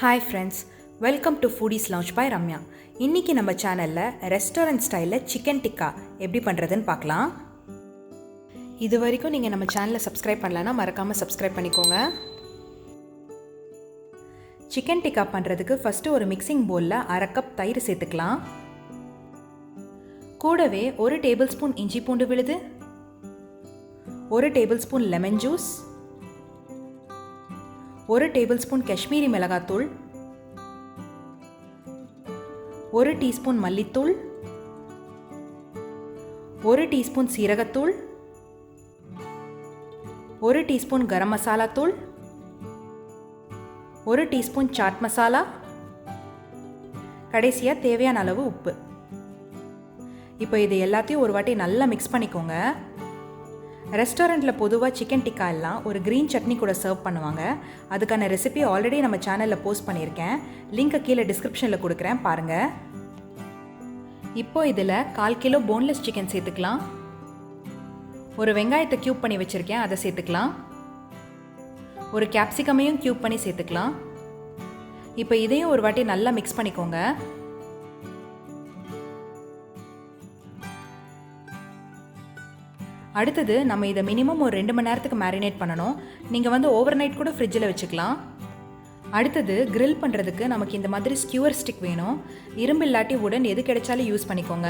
Hi friends, welcome to foodies lunch by Ramya. இன்றைக்கி நம்ம சேனலில் ரெஸ்டாரண்ட் ஸ்டைலில் சிக்கன் டிக்கா எப்படி பண்ணுறதுன்னு பார்க்கலாம். இது வரைக்கும் நீங்கள் நம்ம சேனலை சப்ஸ்கிரைப் பண்ணலன்னா மறக்காமல் சப்ஸ்கிரைப் பண்ணிக்கோங்க. சிக்கன் டிக்கா பண்ணுறதுக்கு ஃபஸ்ட்டு ஒரு மிக்சிங் பவுலில் 1/2 கப் தயிர் சேர்த்துக்கலாம். கூடவே 1 டேபிள் ஸ்பூன் இஞ்சி பூண்டு விழுது, 1 table spoon lemon juice, 1 table spoon Kashmiri மிளகாத்தூள், 1 டீஸ்பூன் மல்லித்தூள், 1 டீஸ்பூன் சீரகத்தூள், 1 டீஸ்பூன் கரம் மசாலா தூள், 1 டீஸ்பூன் சாட் மசாலா, கடைசியாக தேவையான அளவு உப்பு. இப்போ இது எல்லாத்தையும் ஒரு வாட்டி நல்லா மிக்ஸ் பண்ணிக்கோங்க. ரெஸ்டாரண்ட்டில் பொதுவாக சிக்கன் டிக்கா எல்லாம் ஒரு க்ரீன் சட்னி கூட சர்வ் பண்ணுவாங்க. அதுக்கான ரெசிபி ஆல்ரெடி நம்ம சேனலில் போஸ்ட் பண்ணியிருக்கேன். லிங்க்கை கீழே டிஸ்கிரிப்ஷனில் கொடுக்குறேன், பாருங்கள். இப்போ இதில் 1/4 கிலோ போன்லெஸ் சிக்கன் சேர்த்துக்கலாம். ஒரு வெங்காயத்தை க்யூப் பண்ணி வச்சுருக்கேன், அதை சேர்த்துக்கலாம். ஒரு கேப்சிகமையும் க்யூப் பண்ணி சேர்த்துக்கலாம். இப்போ இதையும் ஒரு வாட்டி நல்லா மிக்ஸ் பண்ணிக்கோங்க. அடுத்தது நம்ம இதை மினிமம் ஒரு 2 மணி நேரத்துக்கு மேரினேட் பண்ணணும். நீங்கள் ஓவர் நைட் கூட ஃப்ரிட்ஜில் வச்சுக்கலாம். அடுத்தது கிரில் பண்ணுறதுக்கு நமக்கு இந்த மாதிரி ஸ்கியூவர் ஸ்டிக் வேணும். இரும்பு இல்லாட்டி உடன் எது கிடைச்சாலும் யூஸ் பண்ணிக்கோங்க.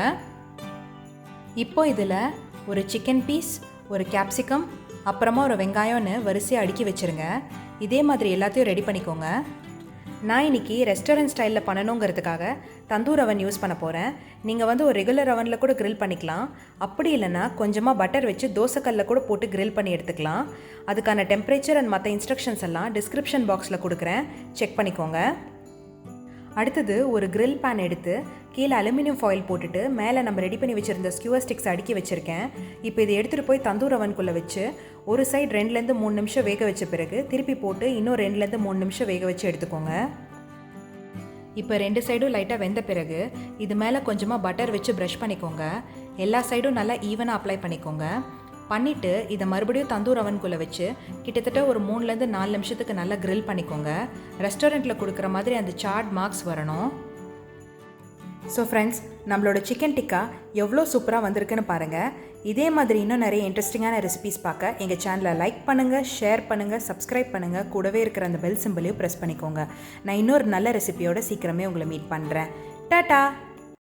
இப்போ இதில் ஒரு சிக்கன் பீஸ், ஒரு கேப்சிகம், அப்புறமா ஒரு வெங்காயம்னு வரிசையாக அடுக்கி வச்சுருங்க. இதே மாதிரி எல்லாத்தையும் ரெடி பண்ணிக்கோங்க. நான் இன்றைக்கி ரெஸ்டாரண்ட் ஸ்டைலில் பண்ணணுங்கிறதுக்காக தந்தூர் அவன் யூஸ் பண்ண போகிறேன். நீங்கள் ஒரு ரெகுலர் அவனில் கூட கிரில் பண்ணிக்கலாம். அப்படி இல்லைன்னா கொஞ்சமாக பட்டர் வச்சு தோசைக்கல்லில் கூட போட்டு கிரில் பண்ணி எடுத்துக்கலாம். அதுக்கான டெம்பரேச்சர் அண்ட் மற்ற இன்ஸ்ட்ரக்ஷன்ஸ் எல்லாம் டிஸ்கிரிப்ஷன் பாக்ஸில் கொடுக்குறேன், செக் பண்ணிக்கோங்க. அடுத்தது ஒரு கிரில் பேன் எடுத்து கீழே அலுமினியம் ஃபாயில் போட்டுட்டு மேலே நம்ம ரெடி பண்ணி வச்சுருந்த ஸ்கியூவர் ஸ்டிக்ஸ் அடுக்கி வச்சுருக்கேன். இப்போ இதை எடுத்துகிட்டு போய் தந்தூர் அவனுக்குள்ளே வச்சு ஒரு சைடு 2லேருந்து 3 நிமிஷம் வேக வச்ச பிறகு திருப்பி போட்டு இன்னும் 2லேருந்து 3 நிமிஷம் வேக வச்சு எடுத்துக்கோங்க. இப்போ 2 சைடும் லைட்டாக வெந்த பிறகு இது மேலே கொஞ்சமாக பட்டர் வச்சு ப்ரஷ் பண்ணிக்கோங்க. எல்லா சைடும் நல்லா ஈவனாக அப்ளை பண்ணிக்கோங்க. பண்ணிவிட்டு இதை மறுபடியும் தந்தூர் அவனுக்குள்ளே வச்சு கிட்டத்தட்ட ஒரு 3லேருந்து 4 நிமிஷத்துக்கு நல்லா கிரில் பண்ணிக்கோங்க. ரெஸ்டாரண்ட்டில் கொடுக்குற மாதிரி அந்த சாட் மார்க்ஸ் வரணும். ஸோ ஃப்ரெண்ட்ஸ், நம்மளோட சிக்கன் டிக்கா எவ்வளோ சூப்பராக வந்திருக்குன்னு பாருங்கள். இதே மாதிரி இன்னும் நிறைய இன்ட்ரெஸ்டிங்கான ரெசிபீஸ் பார்க்க எங்கள் சேனலை லைக் பண்ணுங்கள், ஷேர் பண்ணுங்கள், சப்ஸ்கிரைப் பண்ணுங்கள். கூடவே இருக்கிற அந்த பெல் சிம்பிளையும் ப்ரெஸ் பண்ணிக்கோங்க. நான் இன்னொரு நல்ல ரெசிபியோட சீக்கிரமே உங்களை மீட் பண்ணுறேன். டாடா.